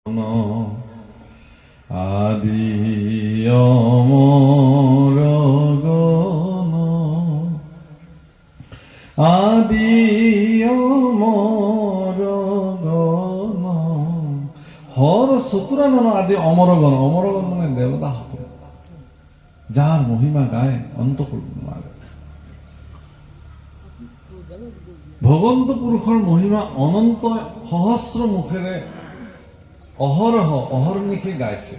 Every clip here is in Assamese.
আদি অমৰ গণ আদি অমৰ গণ হৰ চতুৰানন আদি অমৰগণ অমৰগণ মানে দেৱতাসকল যাৰ মহিমা গায় অন্ত কৰিব নোৱাৰে। ভগৱন্ত পুৰুষৰ মহিমা অনন্ত সহস্ৰ মুখেৰে অহৰনিশে গাইছে।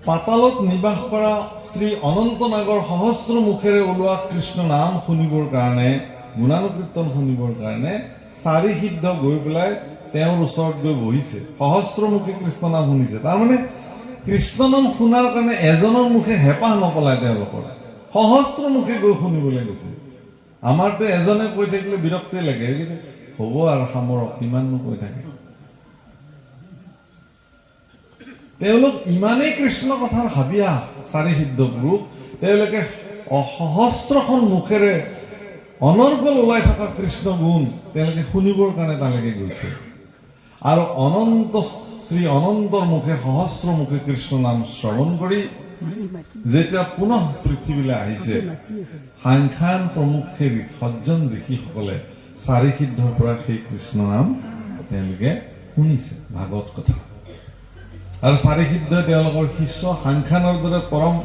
পাতালত নিবাস কৰা শ্ৰী অনন্ত নাগৰ সহস্ৰ মুখেৰে ওলোৱা কৃষ্ণ নাম শুনিবৰ কাৰণে, গুণানুকীৰ্তন শুনিবৰ কাৰণে চাৰি সিদ্ধ গৈ পেলাই তেওঁৰ ওচৰত গৈ বহিছে। সহস্ৰমুখী কৃষ্ণ নাম শুনিছে। তাৰমানে কৃষ্ণ নাম শুনাৰ কাৰণে এজনৰ মুখে হেঁপাহ নপলায়, তেওঁলোকৰ সহস্ৰমুখে গৈ শুনিবলৈ গৈছে। আমাৰতো এজনে কৈ থাকিলে বিৰক্তি লাগে, হ'ব আৰু সামৰক, কিমাননো কৈ থাকে। তেওঁলোক ইমানেই কৃষ্ণ কথাৰ হাবিয়া চাৰি সিদ্ধ পুৰুষ, তেওঁলোকে সহস্ৰখন মুখেৰে অনৰ্গল ওলাই থকা কৃষ্ণ গুণ তেওঁলোকে শুনিবৰ কাৰণে তালৈকে গৈছে। আৰু অনন্ত শ্ৰী অনন্তৰ মুখে সহস্ৰ মুখে কৃষ্ণ নাম শ্ৰৱণ কৰি যেতিয়া পুনঃ পৃথিৱীলৈ আহিছে, সাংখ্যান প্ৰমুখে সজ্জন ঋষিসকলে চাৰি সিদ্ধৰ পৰা সেই কৃষ্ণ নাম তেওঁলোকে শুনিছে, ভাগৱত কথা। আৰু চাৰি সিদ্ধই তেওঁলোকৰ শিষ্য, সাংখ্যানৰ দৰে পৰম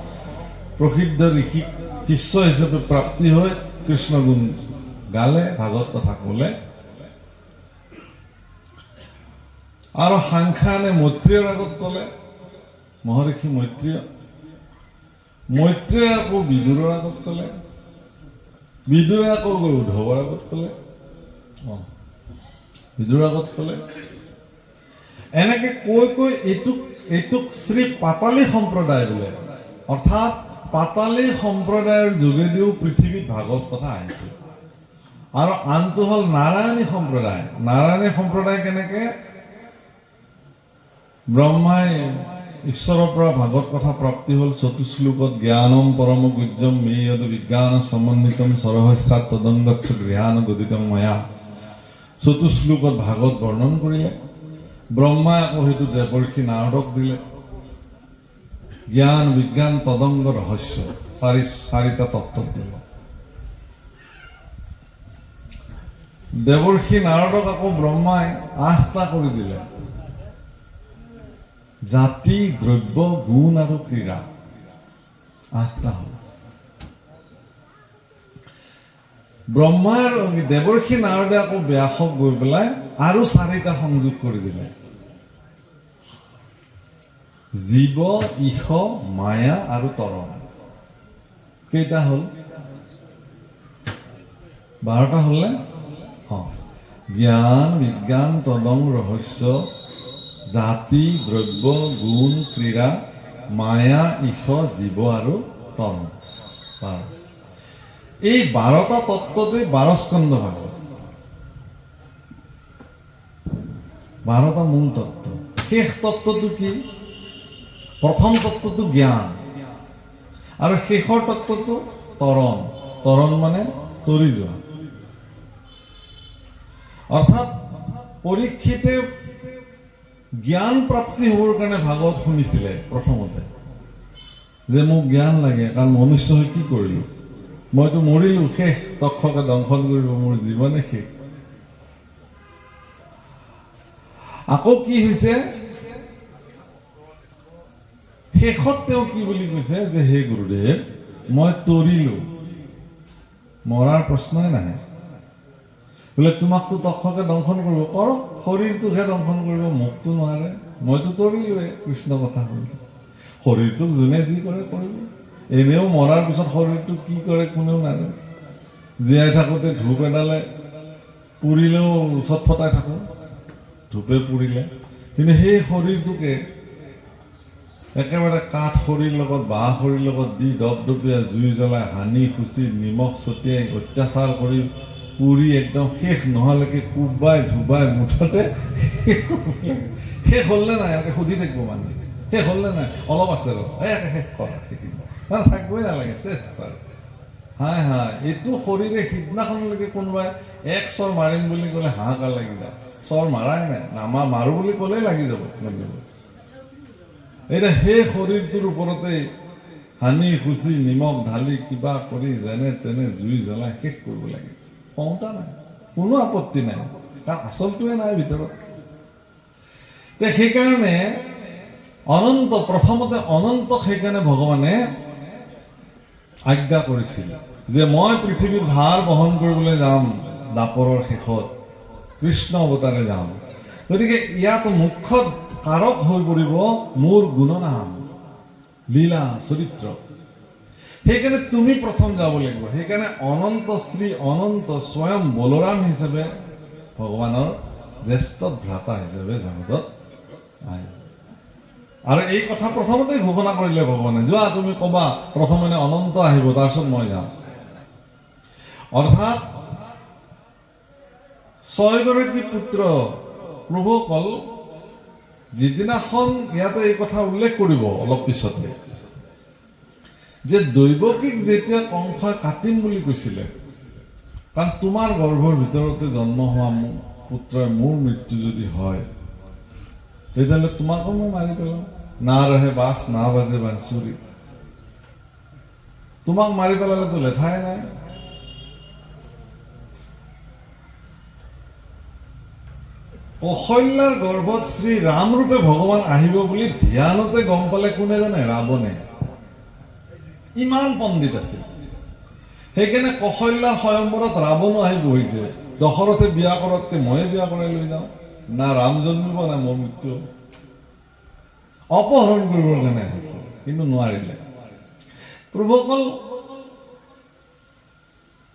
প্ৰসিদ্ধ ঋষি শিষ্য হিচাপে প্ৰাপ্তি হৈ কৃষ্ণ গুণ গালে, ভাগৱত কথা ক'লে। আৰু সাংখ্যানে মৈত্ৰেয়ৰ আগত ক'লে, মহৰ্ষি মৈত্ৰেয় আকৌ বিদুৰৰ আগত ক'লে, বিদুৰে আকৌ উদ্ধৱৰ আগত ক'লে, বিদুৰৰ আগত ক'লে। এনেকে কৈ কৈ এইটোক শ্ৰী পাতালী সম্প্ৰদায় বোলে। অৰ্থাৎ পাতালী সম্প্ৰদায়ৰ যোগেদিও পৃথিৱীত ভাগৱত কথা আহিছে। আৰু আনটো হ'ল নাৰায়ণী সম্প্ৰদায়। নাৰায়ণী সম্প্ৰদায় কেনেকে? ব্ৰহ্মাই ঈশ্বৰৰ পৰা ভাগৱত কথা প্ৰাপ্তি হ'ল। চতুশ্লোকত জ্ঞানম পৰম গুজ্জম মে যদ বিজ্ঞান সমন্বিতম সৰহস্যাৎ তদংগচ্ছ গৃহান গদিতম ময়া। চতুশ্লোকত ভাগৱত বৰ্ণন কৰিলে। ব্ৰহ্মাই আকৌ সেইটো দেৱৰ্ষি নাৰদক দিলে। জ্ঞান বিজ্ঞান তদংগ ৰহস্য চাৰিটা তত্ত্ব দিলে। দেৱৰ্ষি নাৰদক আকৌ ব্ৰহ্মাই 8টা কৰি দিলে। জাতি, দ্ৰব্য, গুণ আৰু ক্ৰীড়া 8টা হ'ল। ব্ৰহ্মাই আৰু দেৱৰ্ষি নাৰদে আকৌ ব্যাসক গৈ পেলাই আৰু 4টা সংযোগ কৰি দিলে। জীৱ, ঈশ, মায়া আৰু তৰণ। কেইটা হ'ল? 12টা হ'ল নে? জ্ঞান বিজ্ঞান তদং ৰহস্য, জাতি, দ্ৰব্য, গুণ, ক্ৰীড়া, মায়া, ঈশ, জীৱ আৰু তৰণ। এই 12টা তত্ত্বতে 12 স্কন্ধ ভাগৱত। 12টা মূল তত্ত্ব। শেষ তত্ত্বটো কি? প্ৰথম তত্ত্বটো জ্ঞান আৰু শেষৰ তত্ত্বটো তৰণ। তৰণ মানে তৰি যোৱা। অৰ্থাৎ পৰীক্ষিতে জ্ঞান প্ৰাপ্তি হ'বৰ কাৰণে ভাগৱত শুনিছিলে প্ৰথমতে, যে মোক জ্ঞান লাগে, কাৰণ মনুষ্য হৈ কি কৰিলো, মইতো মৰিলো, শেষ, তক্ষকে দংশন কৰিব, মোৰ জীৱনে শেষ। আকৌ কি হৈছে, শেষত তেওঁ কি বুলি কৈছে, যে হে গুৰুদেৱ, মই তৰিলো, মৰাৰ প্ৰশ্নই নাহে। বোলে তোমাকতো তক্ষকে দংশন কৰিব, কৰক, শৰীৰটোকহে দংশন কৰিব, মোকতো নোৱাৰে, মইতো তৰিলোৱে, কৃষ্ণ কথা হ'ল। শৰীৰটোক যোনে যি কৰে কৰিব। এনেও মৰাৰ পিছত শৰীৰটো কি কৰে কোনেও নাজানে। জীয়াই থাকোঁতে ধূপ এডালে পুৰিলেও ওচৰত ফটাই থাকোঁ, ধূপে পুৰিলে। কিন্তু সেই শৰীৰটোকে একেবাৰে কাঠ খৰিৰ লগত, বাঁহ খৰিৰ লগত দি দপদপীয়া জুই জ্বলাই, সানি খুচি, নিমখ ছটিয়াই, অত্যাচাৰ কৰি পুৰি একদম শেষ নোহোৱালৈকে কোবাই ধুবাই মুঠতে শেষ হ'ল নে নাই এনেকৈ সুধি থাকিব মানুহে, শেষ হ'ল নে নাই, অলপ আছে ৰ, শেষ কৰা, মানে থাকিবই নালাগে, চেছ আৰু। হাই এইটো শৰীৰে সিদিনাখনলৈকে কোনোবাই 1 চৰ মাৰিম বুলি ক'লে হাহাকাৰ লাগি যায়। চৰ মাৰাই নাই, মাৰো বুলি ক'লেই লাগি যাব। এতিয়া সেই শৰীৰটোৰ ওপৰতে সানি খুচি নিমখ ঢালি কিবা কৰি যেনে তেনে জুই জ্বলাই শেষ কৰিব লাগে। কওঁতা নাই, কোনো আপত্তি নাই, কাৰণ আচলটোৱে নাই ভিতৰত। সেইকাৰণে প্ৰথমতে অনন্তক সেইকাৰণে ভগৱানে আজ্ঞা কৰিছিল যে মই পৃথিৱীৰ ভাৰ বহন কৰিবলৈ যাম, দাপৰৰ শেষত কৃষ্ণ অৱতাৰে যাম। গতিকে ইয়াত মুখ্য কাৰক হৈ পৰিব মোৰ গুণনাম, লীলা, চৰিত্ৰ। সেইকাৰণে তুমি প্ৰথম যাব লাগিব। সেইকাৰণে অনন্ত শ্ৰী অনন্ত স্বয়ং বলৰাম হিচাপে ভগৱানৰ জ্যেষ্ঠ ভ্ৰাতা হিচাপে জগতত আহিছে। আৰু এই কথা প্ৰথমতে ঘোষণা কৰিলে ভগৱানে, যোৱা তুমি কবা প্ৰথমে অনন্ত আহিব, তাৰপিছত মই যাম। অৰ্থাৎ 6 গৰাকী পুত্ৰ প্ৰভুসকল যিদিনাখন ইয়াতে এই কথা উল্লেখ কৰিব অলপ পিছতে, যে দৈৱকীক যেতিয়া কংসই কাটিম বুলি কৈছিলে, কাৰণ তোমাৰ গৰ্ভৰ ভিতৰতে জন্ম হোৱা পুত্ৰই মোৰ মৃত্যু যদি হয়, তেতিয়াহ'লে তোমাকো মই মাৰি পেলাম, না ৰহে বাছ না বাজে বাঁচুৰি। তোমাক মাৰি পেলালেতো লেঠাই নাই। কৌশল্যাৰ গৰ্ভত শ্ৰী ৰামৰূপে ভগৱান আহিব বুলি ধ্যানতে গম পালে কোনে জানে? ৰাৱণে। ইমান পণ্ডিত আছিল। সেইকাৰণে কৌশল্যাৰ স্বয়ম্বৰত ৰাৱণো আহি বহিছে, দশৰথে বিয়া কৰাতকে ময়ে বিয়া কৰাই লৈ যাওঁ, না ৰাম জন্মিব না মোৰ মৃত্যু। অপহৰণ কৰিবৰ কাৰণে আহিছে, কিন্তু নোৱাৰিলে।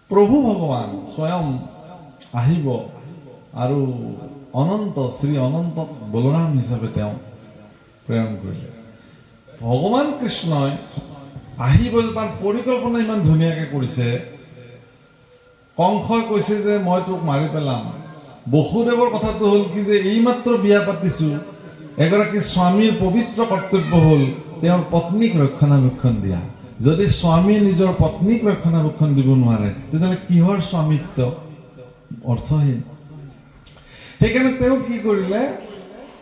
প্ৰভু ভগৱান স্বয়ং আহিব আৰু অনন্ত শ্ৰী অনন্ত বলৰাম হিচাপে তেওঁ প্ৰেৰণ কৰিলে। ভগৱান কৃষ্ণই আহিব যে তাৰ পৰিকল্পনা ইমান ধুনীয়াকে কৰিছে। কংসই কৈছে যে মই তোক মাৰি পেলাম। বসুদেৱৰ কথাটো হ'ল কি যে এইমাত্ৰ বিয়া পাতিছো, এগৰাকী স্বামীৰ পবিত্ৰ কৰ্তব্য হ'ল তেওঁৰ পত্নীক ৰক্ষণাবেক্ষণ দিয়া। যদি স্বামীয়ে নিজৰ পত্নীক ৰক্ষণাবেক্ষণ দিব নোৱাৰে, তেতিয়াহ'লে কিহৰ স্বামিত্ব? অৰ্থহীন। সেইকাৰণে তেওঁ কি কৰিলে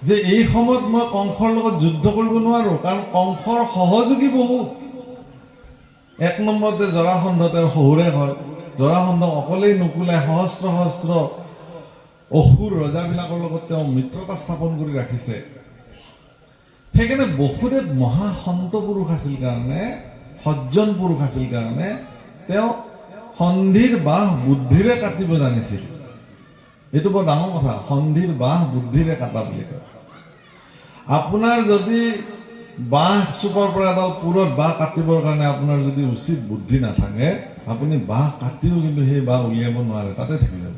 যে এই সময়ত মই কংসৰ লগত যুদ্ধ কৰিব নোৱাৰো, কাৰণ কংসৰ সহযোগী বহুত। 1 নম্বৰতে জৰাসন্ধ, তেওঁৰ শহুৰে হয়। জৰাসন্ধক অকলেই নুকুলাই সহস্ৰ সহস্ৰ অসুৰ ৰজাবিলাকৰ লগত তেওঁ মিত্ৰতা স্থাপন কৰি ৰাখিছে। সেইকাৰণে বসুদেৱ মহাসন্ত পুৰুষ আছিল কাৰণে, সজ্জন পুৰুষ আছিল কাৰণে তেওঁ সন্ধিৰ বাহ বুদ্ধিৰে কাটিব জানিছিল। এইটো বৰ ডাঙৰ কথা, সন্ধিৰ বাহ বুদ্ধিৰে কাটা বুলি কয়। আপোনাৰ যদি বাঁহ চুপৰ পৰা এডাল পুৰত বাঁহ কাটিবৰ কাৰণে আপোনাৰ যদি উচিত বুদ্ধি নাথাকে, আপুনি বাঁহ কাটিও কিন্তু সেই বাঁহ উলিয়াব নোৱাৰে, তাতে থাকি যাব।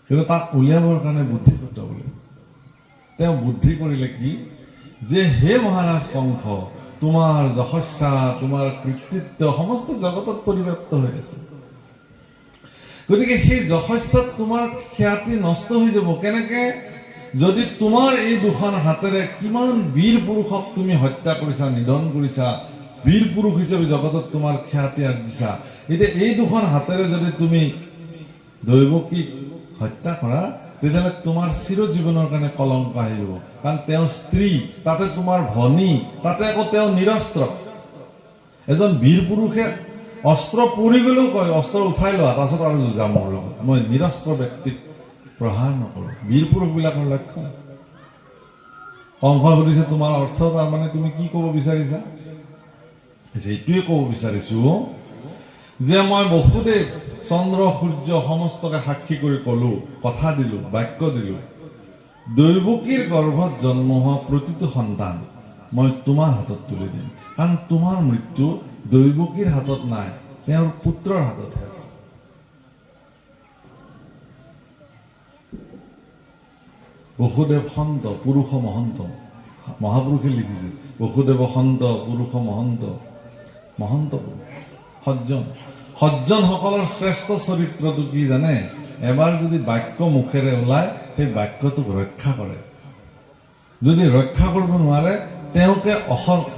কিন্তু তাক উলিয়াবৰ কাৰণে বুদ্ধি খটাব লাগিব। তেওঁ বুদ্ধি কৰিলে কি যে হে মহাৰাজ কংস, তোমাৰ যশস্যা, তোমাৰ কৃতিত্ব সমস্ত জগতত পৰিব্যাপ্ত হৈ আছে। গতিকে সেই যশস্যাত তোমাৰ খ্যাতি নষ্ট হৈ যাব। কেনেকে? যদি তোমাৰ এই দুখন হাতেৰে কিমান বীৰ পুৰুষক তুমি হত্যা কৰিছা, নিধন কৰিছা, বীৰ পুৰুষ হিচাপে জগতত তোমাৰ খ্যাতি আৰ্জিছা, এতিয়া এই দুখন হাতেৰে যদি তুমি দৈৱকীক হত্যা কৰা, তেতিয়াহ'লে তোমাৰ চিৰজীৱনৰ কাৰণে কলংক আহি যাব। কাৰণ তেওঁ স্ত্ৰী, তাতে তোমাৰ ভনী, তাতে আকৌ তেওঁ নিৰস্ত্ৰ। এজন বীৰ পুৰুষে অস্ত্ৰ পৰি গ'লেও কয় অস্ত্ৰ উঠাই লোৱা, তাৰপিছত আৰু যুঁজা মোৰ লগত, মই নিৰস্ত্ৰ ব্যক্তিক প্ৰহাৰ নকৰোঁ। বীৰ পুৰুষবিলাকৰ লক্ষ্য। কংসই সুধিছে তোমাৰ অৰ্থ, তাৰমানে তুমি কি ক'ব বিচাৰিছা? এইটোৱে ক'ব বিচাৰিছো যে মই বসুদেৱ চন্দ্ৰ সূৰ্য সমস্তকে সাক্ষী কৰি ক'লো, কথা দিলো, বাক্য দিলো, দৈৱকীৰ গৰ্ভত জন্ম হোৱা প্ৰতিটো সন্তান মই তোমাৰ হাতত তুলি দিম। কাৰণ তোমাৰ মৃত্যু দৈৱকীৰ হাতত নাই, তেওঁৰ পুত্ৰৰ হাততহে আছে। বসুদেৱ সন্ত পুৰুষ মহন্ত, মহাপুৰুষে লিখিছে বসুদেৱ সন্ত পুৰুষ মহন্ত, মহন্ত পুৰুষ, সজ্জন। সজ্জনসকলৰ শ্ৰেষ্ঠ চৰিত্ৰটো কি জানে? এবাৰ যদি বাক্য মুখেৰে ওলায়, সেই বাক্যটোক ৰক্ষা কৰে। যদি ৰক্ষা কৰিব নোৱাৰে, তেওঁকে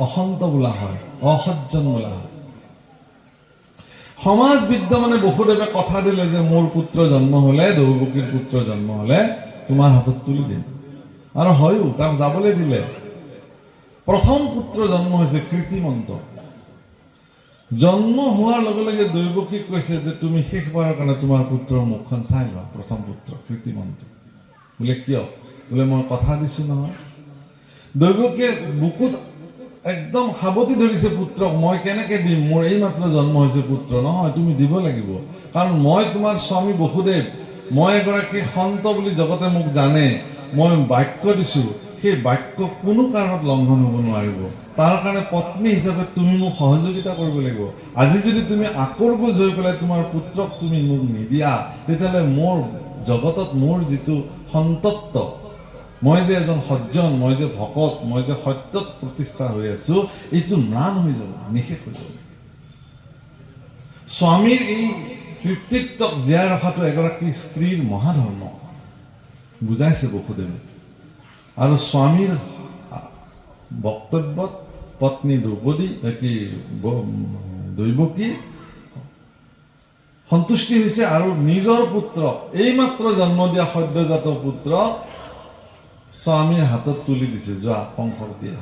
অসন্ত বোলা হয়, অসজ্জন বোলা হয়। সমাজ বিদ্যমানে বসুদেৱে কথা দিলে যে মোৰ পুত্ৰ জন্ম হলে, দৈৱকীৰ পুত্ৰ জন্ম হলে তোমাৰ হাতত তুলি দিম। আৰু হয়ো তাক যাবলৈ দিলে। প্ৰথম পুত্ৰ জন্ম হৈছে কৃতিমন্ত। জন্ম হোৱাৰ লগে লগে দৈৱকীক কৈছে যে তুমি শেষবাৰৰ কাৰণে তোমাৰ পুত্ৰৰ মুখখন চাই লোৱা। প্ৰথম পুত্ৰ কৃতিমন্ত। বোলে কিয়? বোলে মই কথা দিছো নহয়। দৈৱকীয়ে বুকুত একদম সাৱটি ধৰিছে পুত্ৰক, মই কেনেকে দিম, মোৰ এইমাত্ৰ জন্ম হৈছে পুত্ৰ। নহয়, তুমি দিব লাগিব, কাৰণ মই তোমাৰ স্বামী বসুদেৱ, মই এগৰাকী সন্ত বুলি জগতে মোক জানে। মই বাক্য দিছো, সেই বাক্য কোনো কাৰণত লংঘন হ'ব নোৱাৰিব। তাৰ কাৰণে পত্নী হিচাপে তুমি মোক সহযোগিতা কৰিব লাগিব। আজি যদি তুমি আকোৰগোজ হৈ পেলাই তোমাৰ পুত্ৰক তুমি মোক নিদিয়া, তেতিয়াহ'লে মোৰ জগতত মোৰ যিটো সন্তত্ব, মই যে এজন সজ্জন, মই যে ভকত, মই যে সত্যত প্ৰতিষ্ঠা হৈ আছো, এইটো ম্লান হৈ যাব, নিশেষ হৈ যাব। স্বামীৰ এই কৃতিত্বক জীয়াই ৰখাটো এগৰাকী স্ত্ৰীৰ মহাধৰ্ম বুজাইছে বসুদেৱে। আৰু স্বামীৰ বক্তব্যত পত্নী দৈৱকী সন্তুষ্টি হৈছে আৰু নিজৰ পুত্ৰ, এইমাত্ৰ জন্ম দিয়া সদ্যজাত পুত্ৰ স্বামীৰ হাতত তুলি দিছে, যোৱা কংসক দিয়া।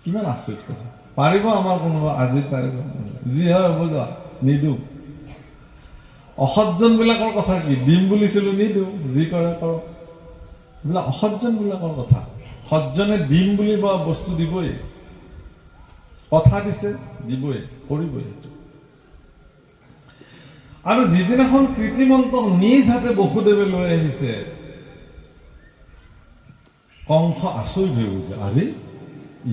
কিমান আচৰিত কথা। পাৰিব আমাৰ কোনোবা আজি? পাৰিব? যি হয় হ'ব, যোৱা, নিদিওঁ। অসজ্জন বিলাকৰ কথা কি? দিম বুলিছিলো, নিদিওঁ, যি কৰে কৰক। এইবিলাক অসজ্জন বিলাকৰ কথা। সজ্জনে দিম বুলি বস্তু দিবই, কথা দিছে দিবই, কৰিবই সেইটো। আৰু যিদিনাখন কৃতিমন্তক নিজ হাতে বসুদেৱে লৈ আহিছে, কংস আচৰিত হৈ গৈছে। আৰে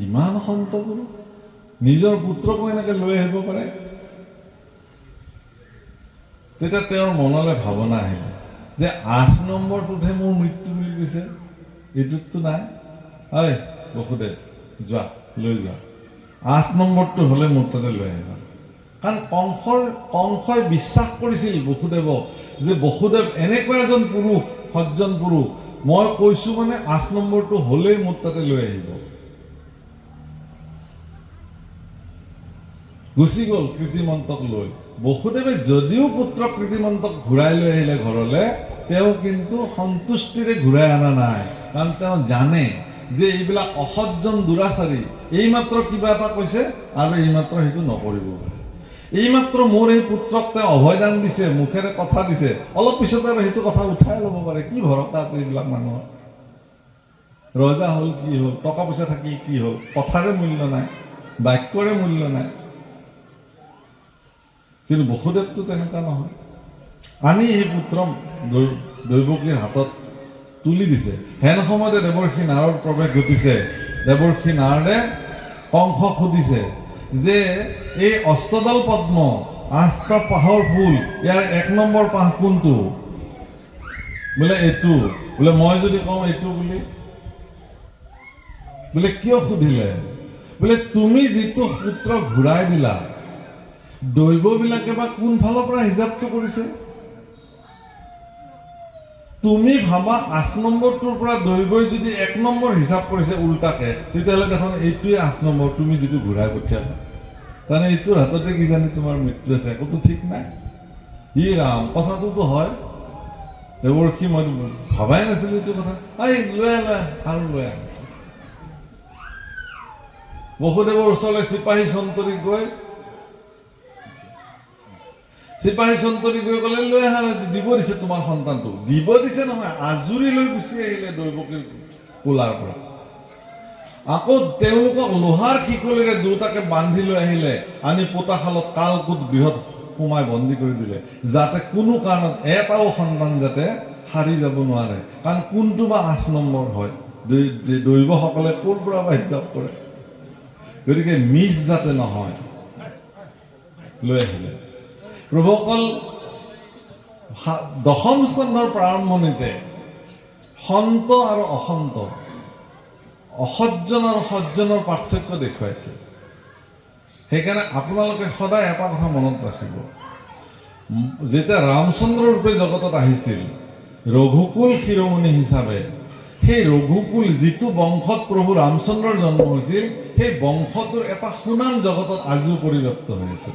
ইমান সন্ত গুৰু, নিজৰ পুত্ৰকো এনেকে লৈ আহিব পাৰে। তেতিয়া তেওঁৰ মনলৈ ভাৱনা আহিলে যে 8 নম্বৰটোতহে মোৰ মৃত্যু বুলি কৈছে, এইটোততো নাই। হয় বসুদেৱ, যোৱা, লৈ যোৱা, 8 নম্বৰটো হলে মোৰ তাতে লৈ আহিবা। কাৰণ কংসই বিশ্বাস কৰিছিল বসুদেৱক যে বসুদেৱ এনেকুৱা এজন পুৰুষ, সজ্জন পুৰুষ, মই কৈছো মানে 8 নম্বৰটো হলেই মোৰ তাতে লৈ আহিব। গুচি গল কৃতিমন্তক লৈ। বসুদেৱে যদিও পুত্ৰ কৃতিমন্তক ঘূৰাই লৈ আহিলে ঘৰলে, তেওঁ কিন্তু সন্তুষ্টিৰে ঘূৰাই অনা নাই। কাৰণ তেওঁ জানে যে এইবিলাক অসজ্জন দুৰাচাৰী, এইমাত্ৰ কিবা এটা কৈছে আৰু এইমাত্ৰ সেইটো নকৰিব পাৰে। এইমাত্ৰ মোৰ এই পুত্ৰক তেওঁ অভয়দান দিছে, মুখেৰে কথা দিছে, অলপ পিছতে আৰু সেইটো কথা উঠাই ল'ব পাৰে। কি ভৰসা আছে এইবিলাক মানুহৰ? ৰজা হ'ল কি হ'ল, টকা পইচা থাকিল কি হ'ল, কথাৰে মূল্য নাই, বাক্যৰে মূল্য নাই। কিন্তু বসুদেৱটো তেনেকুৱা নহয়। আনি এই পুত্ৰ দৈৱকীৰ হাতত তুলি দিছে। হেন সময়তে দেৱৰ্ষি নাৰদ প্ৰৱেশ ঘটিছে। দেৱৰ্ষি নাৰদে কংসক সুধিছে যে এই অষ্টদল পদ্ম, 8টা পাহৰ ফুল, ইয়াৰ 1 নম্বৰ পাহ কোনটো? বোলে এইটো। বোলে মই যদি কওঁ এইটো বুলি? বোলে কিয় সুধিলে? বোলে তুমি যিটো পুত্ৰ ঘূৰাই দিলা, দৈৱবিলাকে বা কোন ফালৰ পৰা হিচাপটো কৰিছে? তুমি ভাবা 8 নম্বৰটোৰ পৰা দৈৱই যদি 1 নম্বৰ হিচাপ কৰিছে উল্টাকে, তেতিয়াহ'লে দেখোন এইটোৱে 8 নম্বৰ তুমি যিটো ঘূৰাই পঠিয়াবা। তাৰমানে এইটোৰ হাততে কিজানি তোমাৰ মৃত্যু আছে, একোতো ঠিক নাই। ই ৰাম, কথাটোতো হয়। দেৱৰ্ষি মই ভাবাই নাছিলো এইটো কথা। লৈ আৰু লৈ আহ। বসুদেৱৰ ওচৰলৈ চিপাহী চন্তৰি গৈ ক'লে লৈ আহা, দিব দিছে তোমাৰ সন্তানটো। দিব দিছে নহয়, আজুৰি লৈ গুচি আহিলে দৈৱকীৰ কোলাৰ পৰা। আকৌ তেওঁলোকক লোহাৰ শিকলিৰে দুটাকে বান্ধি লৈ আহিলে, আনি পোতাশালত কালকুট গৃহত সোমাই বন্দী কৰি দিলে, যাতে কোনো কাৰণত এটাও সন্তান যাতে সাৰি যাব নোৱাৰে। কাৰণ কোনটো বা 8 নম্বৰ হয়, দৈৱসকলে ক'ৰ পৰা বা হিচাপ কৰে। গতিকে মিছ যাতে নহয়, লৈ আহিলে। প্ৰভুসকল, 10ম স্কন্ধৰ প্ৰাৰম্ভণিতে সন্ত আৰু অসন্ত, অসজ্জন আৰু সজ্জনৰ পাৰ্থক্য দেখুৱাইছে। সেইকাৰণে আপোনালোকে সদায় এটা কথা মনত ৰাখিব, যেতিয়া ৰামচন্দ্ৰ ৰূপে জগতত আহিছিল ৰঘুকুল শিৰোমণি হিচাপে, সেই ৰঘুকুল যিটো বংশত প্ৰভু ৰামচন্দ্ৰৰ জন্ম হৈছিল, সেই বংশটোৰ এটা সুনাম জগতত আজিও পৰিব্যাপ্ত হৈ আছে।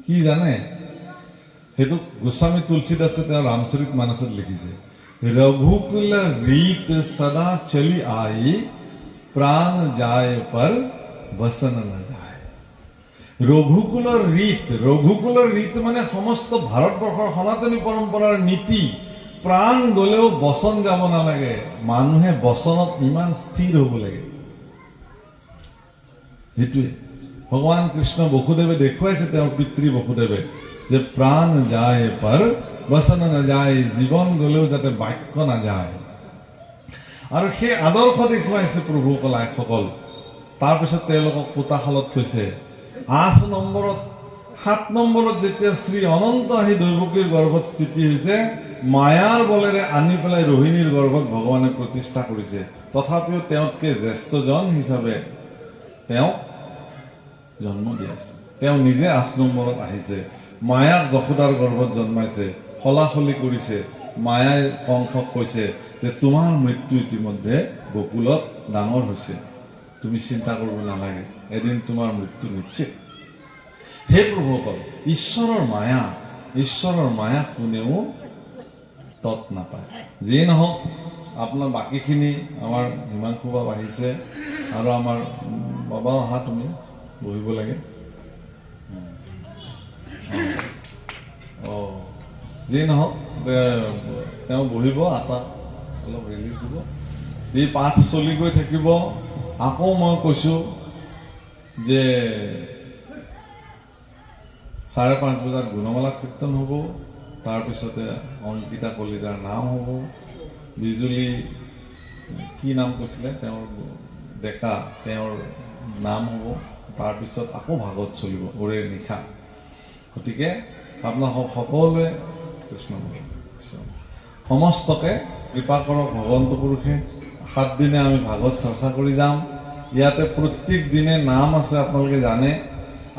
কি জানে? সেইটো গোস্বামী তুলসীদাসে তেওঁ ৰামচৰিত মানসত লিখিছে, ৰঘুকুল ৰীত সদা চলি আই, প্ৰাণ যায় পৰ বসন ন যায়। ৰঘুকুলৰ ৰীত মানে সমস্ত ভাৰতবৰ্ষৰ সনাতনী পৰম্পৰাৰ নীতি। প্ৰাণ গলেও বচন যাব নালাগে, মানুহে বচনত ইমান স্থিৰ হ'ব লাগে। সেইটোৱে ভগৱান কৃষ্ণ বসুদেৱে দেখুৱাইছে, তেওঁৰ পিতৃ বসুদেৱে, যে প্ৰাণ যায় পৰ বচন নাযায়, জীৱন গলেও যাতে বাক্য নাযায়। আৰু সেই আদৰ্শ দেখুৱাইছে প্ৰভু কলাইসকল। তাৰপিছত তেওঁলোকক পোতাশালত থৈছে। 7 নম্বৰত যেতিয়া শ্ৰী অনন্ত আহি দৈৱকীৰ গৰ্ভত স্থিতি হৈছে, মায়াৰ বলেৰে আনি পেলাই ৰোহিণীৰ গৰ্ভত ভগৱানে প্ৰতিষ্ঠা কৰিছে। তথাপিও তেওঁতকৈ জ্যেষ্ঠজন হিচাপে তেওঁক জন্ম দি আছে। তেওঁ নিজে 8 নম্বৰত আহিছে, মায়াক যশোদাৰ গৰ্ভত জন্মাইছে, হলাহলি কৰিছে। মায়াই কংসক কৈছে যে তোমাৰ মৃত্যু ইতিমধ্যে গকুলত ডাঙৰ হৈছে, তুমি চিন্তা কৰিব নালাগে, এদিন তোমাৰ মৃত্যু নিশ্চিত। হে প্ৰভুসকল, ঈশ্বৰৰ মায়া কোনেও তত নাপায়। যিয়ে নহওক, আপোনাৰ বাকীখিনি আমাৰ হিমাংশু বাবা আহিছে আৰু আমাৰ বাবা অহা, তুমি বহিব লাগে। যিয়ে নহওক, তেওঁ বহিব, আটা অলপ ৰিলিজ দিব। এই পাঠ চলি গৈ থাকিব। আকৌ মই কৈছোঁ যে 5:30 বজাত গুণমালা কীৰ্তন হ'ব। তাৰপিছতে অংকিতা কলিতাৰ নাম হ'ব। বিজুলী কি নাম কৈছিলে, তেওঁৰ ডেকা, তেওঁৰ নাম হ'ব। তাৰপিছত আকৌ ভাগৱত চলিব ওৰে নিশা। গতিকে আপোনালোক সকলোৱে কৃষ্ণ সমস্তকে কৃপা কৰক ভগৱন্ত পুৰুষে। 7 দিনে আমি ভাগৱত চৰ্চা কৰি যাম। ইয়াতে প্ৰত্যেক দিনে নাম আছে, আপোনালোকে জানে।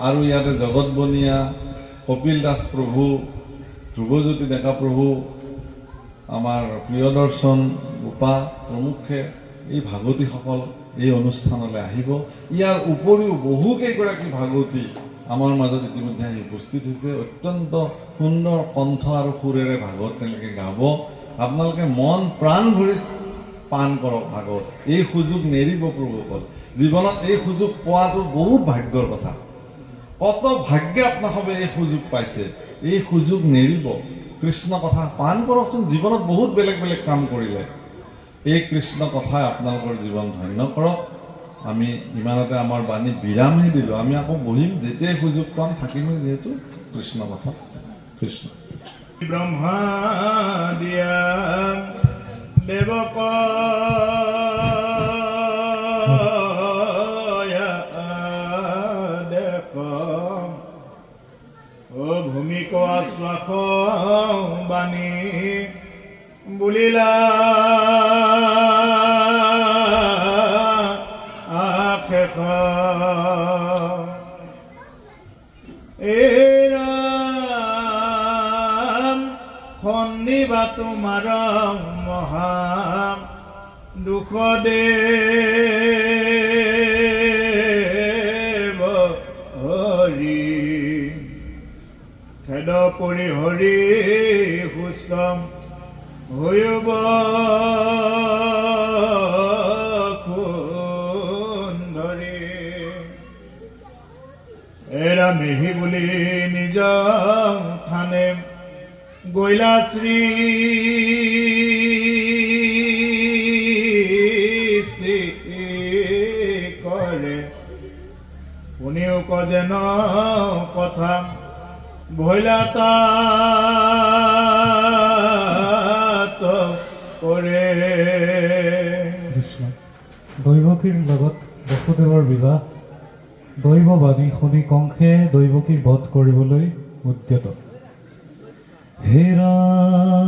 আৰু ইয়াতে জগত বনিয়া, কপিল দাস প্ৰভু, ধ্ৰুৱজ্যোতি ডেকা প্ৰভু, আমাৰ প্ৰিয়দৰ্শন গোপা প্ৰমুখে এই ভাগৱতীসকল এই অনুষ্ঠানলৈ আহিব। ইয়াৰ উপৰিও বহুকেইগৰাকী ভাগৱতী আমাৰ মাজত ইতিমধ্যে আহি উপস্থিত হৈছে। অত্যন্ত সুন্দৰ কণ্ঠ আৰু সুৰেৰে ভাগৱত তেওঁলোকে গাব। আপোনালোকে মন প্ৰাণ ভৰি পান কৰক ভাগৱত। এই সুযোগ নেৰিব প্ৰভুসকল। জীৱনত এই সুযোগ পোৱাটো বহুত ভাগ্যৰ কথা। কত ভাগ্যে আপোনালোকে এই সুযোগ পাইছে, এই সুযোগ নেৰিব। কৃষ্ণ কথা পান কৰকচোন। জীৱনত বহুত বেলেগ বেলেগ কাম কৰিলে, এই কৃষ্ণ কথাই আপোনালোকৰ জীৱন ধন্য কৰক। আমি ইমানতে আমাৰ বাণী বিৰামহে দিলোঁ। আমি আকৌ বহিম, যেতিয়াই সুযোগ পাম থাকিমেই, যিহেতু কৃষ্ণ কথা। কৃষ্ণ ব্ৰহ্মা দিয়া দেৱক দেখ ভূমিক আশ্বাস বাণী বুলিলা খন্দিবা তোমাৰ মহা দুখ দেৱ হৰি খেদ পৰি হৰি সুচম হৈব ধৰি এৰা মিহি বুলি নিজ থানে গৈলা শ্ৰী কৰে শুনিও কজেন কথা ভৈলা তাত কৰে। দৈৱকীৰ লগত বসুদেৱৰ বিবাহ। দৈৱবাণী শুনি কংসে দৈৱকীৰ বধ কৰিবলৈ উদ্যত। হে ৰাম